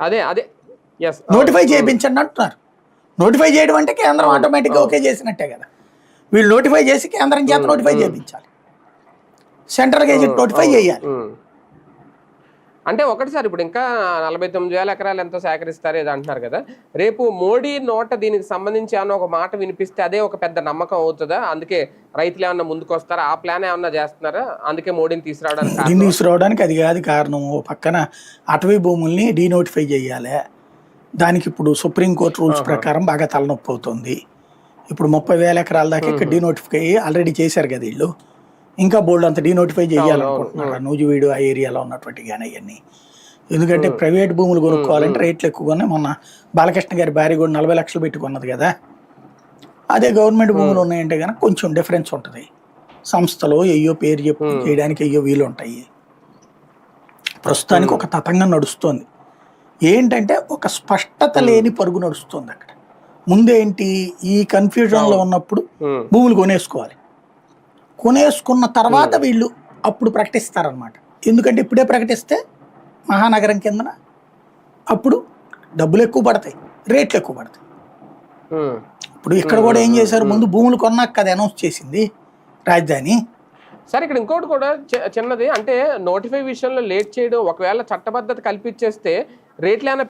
అదే అదే yes notify చేయించండి అంటున్నారు. నోటిఫై చేయడం అంటే కేంద్రం అవును ఆటోమేటిక్గా అవును ఓకే చేసినట్టే కదా. వీళ్ళు నోటిఫై చేసి కేంద్రం చేత నోటిఫై చేయించాలి, సెంట్రల్ గెజిట్ నోటిఫై అవును చేయాలి. అంటే ఒకటి సార్, ఇప్పుడు ఇంకా 49,000 ఎకరాలు ఎంతో సేకరిస్తారు ఏదో అంటున్నారు కదా. రేపు మోడీ నోట దీనికి సంబంధించి ఏమన్నా ఒక మాట వినిపిస్తే అదే ఒక పెద్ద నమ్మకం అవుతుందా? అందుకే రైతులు ఏమన్నా ముందుకు వస్తారా? ఆ ప్లాన్ ఏమన్నా చేస్తున్నారా? అందుకే మోడీని తీసుకురావడానికి మోడీని కారణమా? తీసుకురావడానికి అది కాదు కారణం. ఓ పక్కన అటవీ భూముల్ని డీనోటిఫై చేయాలి. దానికి ఇప్పుడు సుప్రీంకోర్టు రూల్స్ ఆహా. ప్రకారం బాగా తలనొప్పి అవుతుంది. ఇప్పుడు 30,000 ఎకరాల దాకా ఇక్కడ డీనోటిఫై ఆల్రెడీ చేశారు కదా వీళ్ళు. ఇంకా బోల్డ్ అంత డీనోటిఫై అవును అవును చేయాలనుకుంటున్నారు ఆ నూజివీడు ఆ ఏరియాలో ఉన్నటువంటి కానీ అవన్నీ. ఎందుకంటే ప్రైవేట్ భూములు కొనుక్కోవాలంటే రేట్లు ఎక్కువగానే, మొన్న బాలకృష్ణ గారి భార్య కూడా 40 లక్షలు పెట్టుకున్నది కదా. అదే గవర్నమెంట్ భూములు ఉన్నాయంటే కనుక కొంచెం డిఫరెన్స్ ఉంటుంది. సంస్థలు అయ్యో పేరు చెప్పు చేయడానికి అయ్యో వీలు ఉంటాయి. ప్రస్తుతానికి ఒక తతంగం నడుస్తోంది. ఏంటంటే ఒక స్పష్టత లేని పరుగు నడుస్తుంది అక్కడ. ముందేంటి, ఈ కన్ఫ్యూజన్లో ఉన్నప్పుడు భూములు కొనేసుకోవాలి. కొనేసుకున్న తర్వాత వీళ్ళు అప్పుడు ప్రకటిస్తారనమాట. ఎందుకంటే ఇప్పుడే ప్రకటిస్తే మహానగరం కిందన అప్పుడు డబ్బులు ఎక్కువ పడతాయి, రేట్లు ఎక్కువ పడతాయి. ఇప్పుడు ఇక్కడ కూడా ఏం చేశారు, ముందు భూములు కొన్నాక కదా అనౌన్స్ చేసింది రాజధాని. సరే, ఇక్కడ ఇంకోటి కూడా చిన్నది, అంటే నోటిఫై విషయంలో లేట్ చేయడం, ఒకవేళ చట్టబద్ధత కల్పించేస్తే రేట్లు ఏమైనా